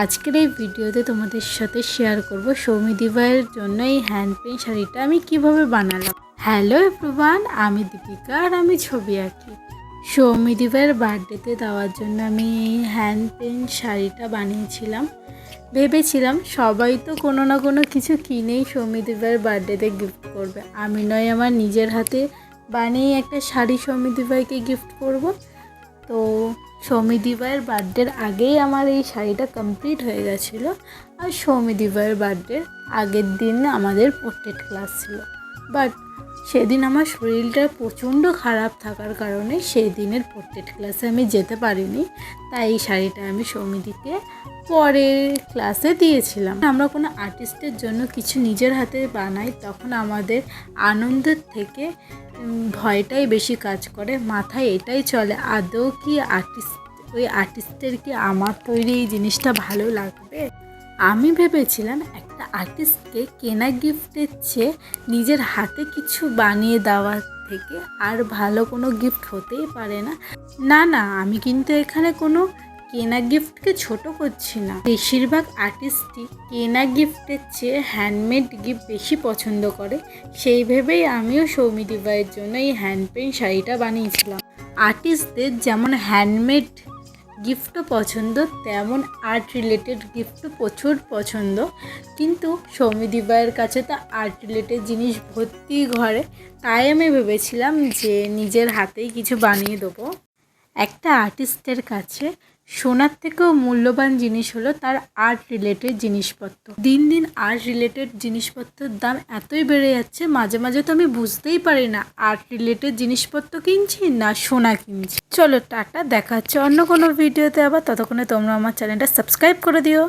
আজকের এই ভিডিওতে তোমাদের সাথে শেয়ার করব সৌমিদি ভাইয়ের জন্য এই হ্যান্ড পেইন্ট শাড়িটা আমি কিভাবে বানালাম। হ্যালো এভরিওয়ান, আমি দীপিকা আর আমি ছবি আঁকি। সৌমিদি ভাইয়ের বার্থডেতে দেওয়ার জন্য আমি এই হ্যান্ড পেইন্ট শাড়িটা বানিয়েছিলাম। ভেবেছিলাম সবাই তো কোনো না কোনো কিছু কিনেই সৌমিদি ভাইয়ের বার্থডেতে গিফট করবে, আমি নয় আমার নিজের হাতে বানিয়ে একটা শাড়ি সৌমিদি ভাইকে গিফট করব। তো সৌমিদি ভাইয়ের বার্থডের আগেই আমার এই শাড়িটা কমপ্লিট হয়ে গেছিলো। আর সৌমিদি ভাইয়ের বার্থডের আগের দিন আমাদের পোর্ট্রেট ক্লাস ছিল, বাট সেদিন আমার শরীরটা প্রচণ্ড খারাপ থাকার কারণে সেই দিনের পোর্ট্রেট ক্লাসে আমি যেতে পারিনি। তাই এই শাড়িটা আমি সৌমিদিকে পরের ক্লাসে দিয়েছিলাম। আমরা কোনো আর্টিস্টের জন্য কিছু নিজের হাতে বানাই তখন আমাদের আনন্দের থেকে ভয়টাই বেশি কাজ করে, মাথায় এটাই চলে আদৌ কি ওই আর্টিস্টের কি আমার তৈরি এই জিনিসটা ভালো লাগবে। আমি ভেবেছিলাম একটা আর্টিস্টকে কেনা গিফটের চেয়ে নিজের হাতে কিছু বানিয়ে দেওয়ার থেকে আর ভালো কোনো গিফট হতেই পারে না। না, আমি কিন্তু এখানে কোনো কেনা গিফটকে ছোট করছি না। বেশিরভাগ আর্টিস্টই কেনা গিফটের চেয়ে হ্যান্ডমেড গিফট বেশি পছন্দ করে, সেই ভেবেই আমিও সৌমিদি ভাইয়ের জন্য এই হ্যান্ড পেইন্ট শাড়িটা বানিয়েছিলাম। আর্টিস্টদের যেমন হ্যান্ডমেড গিফটও পছন্দ, তেমন আর্ট রিলেটেড গিফটও প্রচুর পছন্দ। কিন্তু সৌমিদি ভাইয়ের কাছে তো আর্ট রিলেটেড জিনিস ভর্তি ঘরে, তাই আমি ভেবেছিলাম যে নিজের হাতেই কিছু বানিয়ে দেবো। একটা আর্টিস্টের কাছে সোনার থেকেও মূল্যবান জিনিস হলো তার আর্ট রিলেটেড জিনিসপত্র। দিন দিন আর্ট রিলেটেড জিনিসপত্রের দাম এতই বেড়ে যাচ্ছে, মাঝে মাঝে তো আমি বুঝতেই পারি না আর্ট রিলেটেড জিনিসপত্র কিনছি না সোনা কিনছি। চলো টাটা, দেখা হচ্ছে অন্য কোনো ভিডিওতে আবার। ততক্ষণে তোমরা আমার চ্যানেলটা সাবস্ক্রাইব করে দিও।